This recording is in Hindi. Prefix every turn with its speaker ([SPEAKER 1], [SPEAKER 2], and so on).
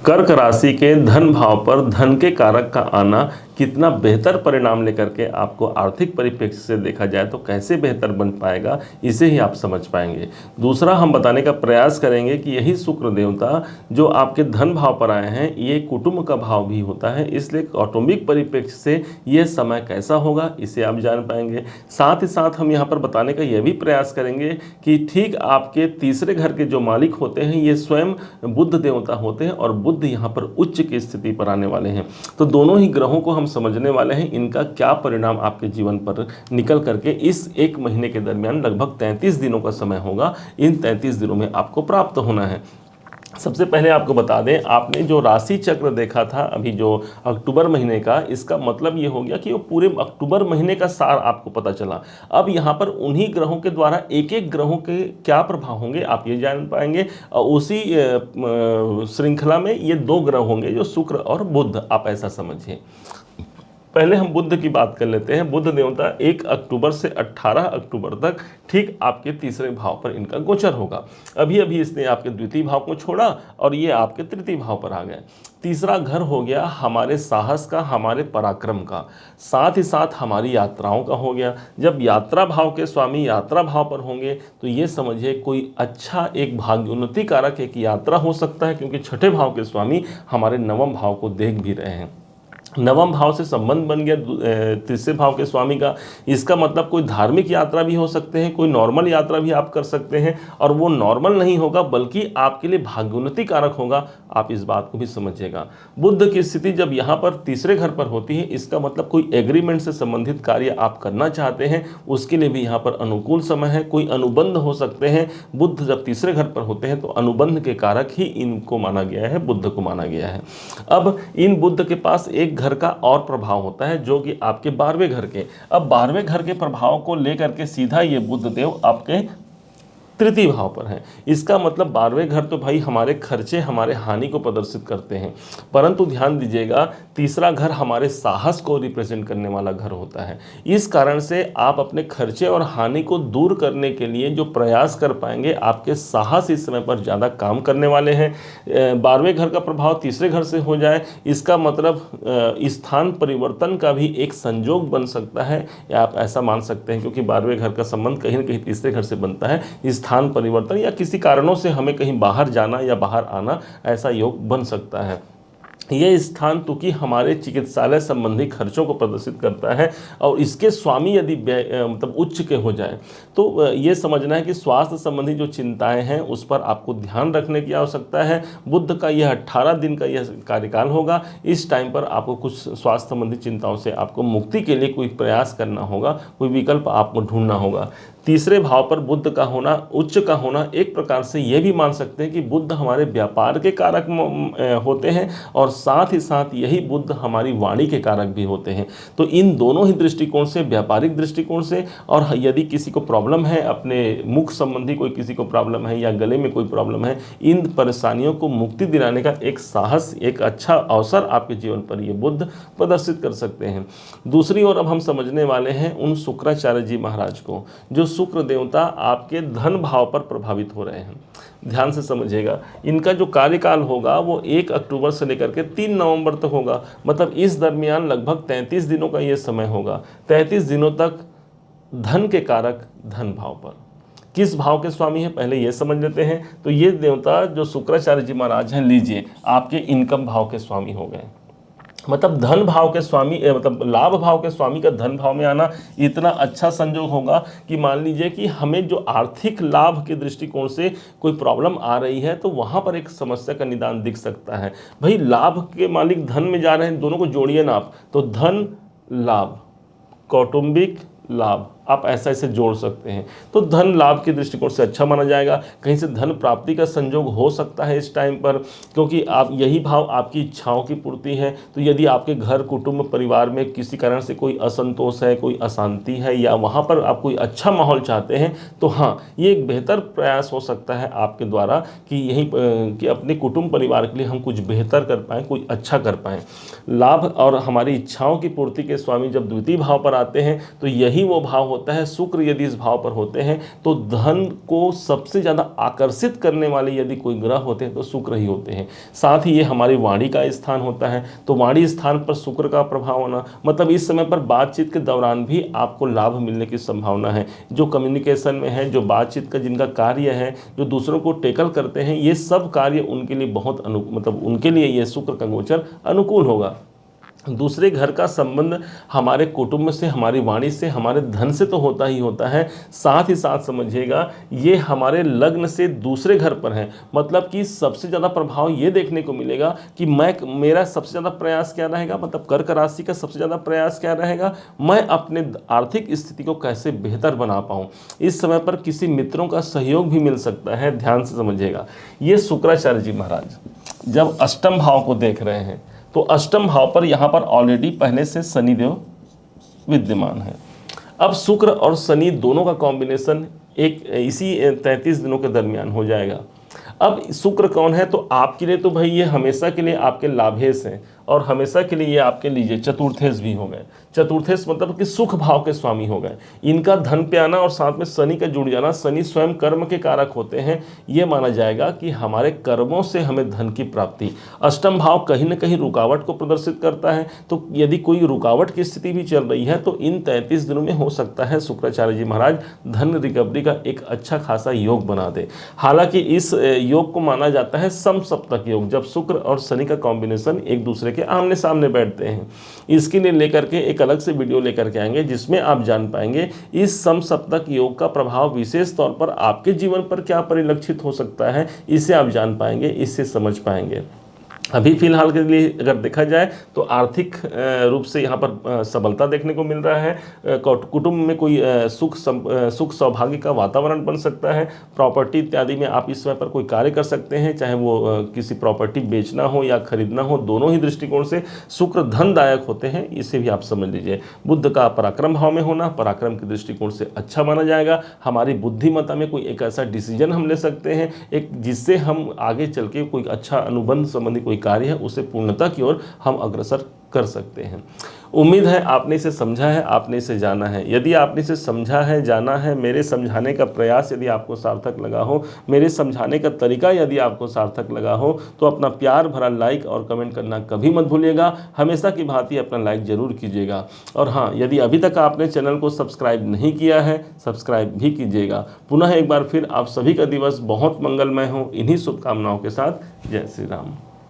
[SPEAKER 1] कर्क राशि के धन भाव पर धन के कारक का आना कितना बेहतर परिणाम लेकर के आपको आर्थिक परिप्रेक्ष्य से देखा जाए तो कैसे बेहतर बन पाएगा, इसे ही आप समझ पाएंगे। दूसरा हम बताने का प्रयास करेंगे कि यही शुक्र देवता जो आपके धन भाव पर आए हैं, ये कुटुंब का भाव भी होता है, इसलिए कौटुंबिक परिप्रेक्ष्य से यह समय कैसा होगा इसे आप जान पाएंगे। साथ ही साथ हम यहाँ पर बताने का यह भी प्रयास करेंगे कि ठीक आपके तीसरे घर के जो मालिक होते हैं ये स्वयं बुध देवता होते हैं और बुध यहाँ पर उच्च की स्थिति पर आने वाले हैं। तो दोनों ही ग्रहों को हम समझने वाले हैं, इनका क्या परिणाम आपके जीवन पर निकल करके इस एक महीने के दरमियान लगभग 33 दिनों का समय होगा, इन 33 दिनों में आपको प्राप्त होना है। सबसे पहले आपको बता दें, आपने जो राशि चक्र देखा था अभी जो अक्टूबर महीने का, इसका मतलब ये हो गया कि वो पूरे अक्टूबर महीने का सार आपको पता चला। अब यहाँ पर उन्हीं ग्रहों के द्वारा एक एक ग्रहों के क्या प्रभाव होंगे आप ये जान पाएंगे। उसी श्रृंखला में ये दो ग्रह होंगे जो शुक्र और बुध, आप ऐसा समझिए। पहले हम बुध की बात कर लेते हैं। बुध देवता 1 अक्टूबर से 18 अक्टूबर तक ठीक आपके तीसरे भाव पर इनका गोचर होगा। अभी अभी इसने आपके द्वितीय भाव को छोड़ा और ये आपके तृतीय भाव पर आ गए। तीसरा घर हो गया हमारे साहस का, हमारे पराक्रम का, साथ ही साथ हमारी यात्राओं का हो गया। जब यात्रा भाव के स्वामी यात्रा भाव पर होंगे तो ये समझिए कोई अच्छा एक भाग्योन्नति कारक एक यात्रा हो सकता है, क्योंकि छठे भाव के स्वामी हमारे नवम भाव को देख भी रहे हैं। नवम भाव से संबंध बन गया तीसरे भाव के स्वामी का, इसका मतलब कोई धार्मिक यात्रा भी हो सकते हैं, कोई नॉर्मल यात्रा भी आप कर सकते हैं, और वो नॉर्मल नहीं होगा बल्कि आपके लिए भाग्योन्नति कारक होगा। आप इस बात को भी समझिएगा। बुध की स्थिति जब यहाँ पर तीसरे घर पर होती है, इसका मतलब कोई एग्रीमेंट से संबंधित कार्य आप करना चाहते हैं, उसके लिए भी यहाँ पर अनुकूल समय है। कोई अनुबंध हो सकते हैं। बुध जब तीसरे घर पर होते हैं तो अनुबंध के कारक ही इनको माना गया है, बुध को माना गया है। अब इन बुध के पास एक घर का और प्रभाव होता है जो कि आपके 12वें घर के। अब 12वें घर के प्रभाव को लेकर के सीधा ये बुध देव आपके तृतीय भाव पर है। इसका मतलब 12वें घर तो भाई हमारे खर्चे, हमारे हानि को प्रदर्शित करते हैं, परंतु ध्यान दीजिएगा तीसरा घर हमारे साहस को रिप्रेजेंट करने वाला घर होता है। इस कारण से आप अपने खर्चे और हानि को दूर करने के लिए जो प्रयास कर पाएंगे, आपके साहस इस समय पर ज़्यादा काम करने वाले हैं। 12वें घर का प्रभाव तीसरे घर से हो जाए, इसका मतलब स्थान परिवर्तन का भी एक संयोग बन सकता है, या आप ऐसा मान सकते हैं, क्योंकि 12वें घर का संबंध कहीं ना कहीं तीसरे घर से बनता है। स्थान परिवर्तन या किसी कारणों से हमें कहीं बाहर जाना या बाहर आना, ऐसा योग बन सकता है। ये स्थान तो कि हमारे चिकित्सालय संबंधी खर्चों को प्रदर्शित करता है, और इसके स्वामी यदि मतलब उच्च के हो जाए तो ये समझना है कि स्वास्थ्य संबंधी जो चिंताएं हैं उस पर आपको ध्यान रखने की आवश्यकता है। बुध का यह 18 दिन का यह कार्यकाल होगा। इस टाइम पर आपको कुछ स्वास्थ्य संबंधी चिंताओं से आपको मुक्ति के लिए कोई प्रयास करना होगा, कोई विकल्प आपको ढूंढना होगा। तीसरे भाव पर बुध का होना, उच्च का होना, एक प्रकार से ये भी मान सकते हैं कि बुध हमारे व्यापार के कारक होते हैं, और साथ ही साथ यही बुध हमारी वाणी के कारक भी होते हैं। तो इन दोनों ही दृष्टिकोण से, व्यापारिक दृष्टिकोण से, और यदि किसी को प्रॉब्लम है, अपने मुख संबंधी कोई किसी को प्रॉब्लम है या गले में कोई प्रॉब्लम है, इन परेशानियों को मुक्ति दिलाने का एक साहस, एक अच्छा अवसर आपके जीवन पर ये बुध प्रदर्शित कर सकते हैं। दूसरी ओर अब हम समझने वाले हैं उन शुक्राचार्य जी महाराज को, जो शुक्र देवता आपके धन भाव पर प्रभावित हो रहे हैं। ध्यान से समझिएगा, इनका जो कार्यकाल होगा वो 1 अक्टूबर से लेकर के 3 नवंबर तक होगा। मतलब इस दरमियान लगभग 33 दिनों का ये समय होगा। 33 दिनों तक धन के कारक धन भाव पर। किस भाव के स्वामी हैं पहले ये समझ लेते हैं। तो ये देवता जो शुक्राचार्य जी महाराज हैं, लीजिए आपके इनकम भाव के स्वामी हो गए। मतलब धन भाव के स्वामी, मतलब लाभ भाव के स्वामी का धन भाव में आना इतना अच्छा संयोग होगा कि मान लीजिए कि हमें जो आर्थिक लाभ के दृष्टिकोण से कोई प्रॉब्लम आ रही है तो वहाँ पर एक समस्या का निदान दिख सकता है। भाई लाभ के मालिक धन में जा रहे हैं, दोनों को जोड़िए ना आप, तो धन लाभ, कौटुंबिक लाभ, आप ऐसा ऐसे जोड़ सकते हैं। तो धन लाभ के दृष्टिकोण से अच्छा माना जाएगा। कहीं से धन प्राप्ति का संयोग हो सकता है इस टाइम पर, क्योंकि आप यही भाव आपकी इच्छाओं की पूर्ति है। तो यदि आपके घर, कुटुंब, परिवार में किसी कारण से कोई असंतोष है, कोई अशांति है, या वहाँ पर आप कोई अच्छा माहौल चाहते हैं, तो हाँ, ये एक बेहतर प्रयास हो सकता है आपके द्वारा कि यही कि अपने कुटुंब परिवार के लिए हम कुछ बेहतर कर पाएँ, कुछ अच्छा कर पाएँ। लाभ और हमारी इच्छाओं की पूर्ति के स्वामी जब द्वितीय भाव पर आते हैं तो यही वो भाव होता है, शुक्र यदि इस भाव पर होते हैं तो धन को सबसे ज़्यादा आकर्षित करने वाले यदि कोई ग्रह होते हैं तो शुक्र ही होते हैं। साथ ही ये हमारी वाणी का स्थान होता है, तो वाणी स्थान पर शुक्र का प्रभाव होना मतलब इस समय पर बातचीत के दौरान भी आपको लाभ मिलने की संभावना है। जो कम्युनिकेशन में है, जो बातचीत का जिनका कार्य है, जो दूसरों को टेकल करते हैं, ये सब कार्य उनके लिए बहुत मतलब उनके लिए ये शुक्र का गोचर अनुकूल होगा। दूसरे घर का संबंध हमारे कुटुंब से, हमारी वाणी से, हमारे धन से तो होता ही होता है, साथ ही साथ समझिएगा ये हमारे लग्न से दूसरे घर पर है। मतलब कि सबसे ज़्यादा प्रभाव ये देखने को मिलेगा कि मेरा सबसे ज़्यादा प्रयास क्या रहेगा, मतलब कर्क राशि का सबसे ज़्यादा प्रयास क्या रहेगा, मैं अपने आर्थिक स्थिति को कैसे बेहतर बना पाऊँ। इस समय पर किसी मित्रों का सहयोग भी मिल सकता है, ध्यान से समझिएगा। ये शुक्राचार्य जी महाराज जब अष्टम भाव को देख रहे हैं तो अष्टम भाव पर यहाँ पर ऑलरेडी पहले से शनिदेव विद्यमान है। अब शुक्र और शनि दोनों का कॉम्बिनेशन एक इसी 33 दिनों के दरमियान हो जाएगा। अब शुक्र कौन है, तो आपके लिए तो भाई ये हमेशा के लिए आपके लाभेश हैं और हमेशा के लिए ये आपके लीजिए चतुर्थेश भी हो गए। चतुर्थेश मतलब कि सुख भाव के स्वामी हो गए। इनका धन पे आना और साथ में शनि का जुड़ जाना, शनि स्वयं कर्म के कारक होते हैं, ये माना जाएगा कि हमारे कर्मों से हमें धन की प्राप्ति। अष्टम भाव कहीं ना कहीं रुकावट को प्रदर्शित करता है, तो यदि कोई रुकावट की स्थिति भी चल रही है तो इन 33 दिनों में हो सकता है शुक्राचार्य जी महाराज धन रिकवरी का एक अच्छा खासा योग बना दे। हालांकि इस योग को माना जाता है समसप्तक योग, जब शुक्र और शनि का कॉम्बिनेशन एक दूसरे के आमने सामने बैठते हैं। इसके लिए लेकर के एक अलग से वीडियो लेकर के आएंगे जिसमें आप जान पाएंगे इस समसप्तक योग का प्रभाव विशेष तौर पर आपके जीवन पर क्या परिलक्षित हो सकता है, इसे आप जान पाएंगे, इससे समझ पाएंगे। अभी फिलहाल के लिए अगर देखा जाए तो आर्थिक रूप से यहाँ पर सबलता देखने को मिल रहा है। कुटुंब में कोई सुख सौभाग्य का वातावरण बन सकता है। प्रॉपर्टी इत्यादि में आप इस समय पर कोई कार्य कर सकते हैं, चाहे वो किसी प्रॉपर्टी बेचना हो या खरीदना हो, दोनों ही दृष्टिकोण से शुक्र धनदायक होते हैं, इसे भी आप समझ लीजिए। बुध का पराक्रम भाव में होना पराक्रम के दृष्टिकोण से अच्छा माना जाएगा। हमारी बुद्धिमत्ता में कोई एक ऐसा डिसीजन हम ले सकते हैं एक जिससे हम आगे चल के कोई अच्छा अनुबंध संबंधी कोई कार्य है उसे पूर्णता की ओर हम अग्रसर कर सकते हैं। उम्मीद है आपने इसे समझा है, आपने इसे जाना है। यदि आपने इसे समझा है, जाना है, मेरे समझाने का प्रयास यदि आपको सार्थक लगा हो, मेरे समझाने का तरीका यदि आपको सार्थक लगा हो, तो अपना प्यार भरा लाइक और कमेंट करना कभी मत भूलिएगा। हमेशा की भांति अपना लाइक जरूर कीजिएगा। और हाँ, यदि अभी तक आपने चैनल को सब्सक्राइब नहीं किया है, सब्सक्राइब भी कीजिएगा। पुनः एक बार फिर आप सभी का दिवस बहुत मंगलमय हो, इन्हीं शुभकामनाओं के साथ। जय श्री राम।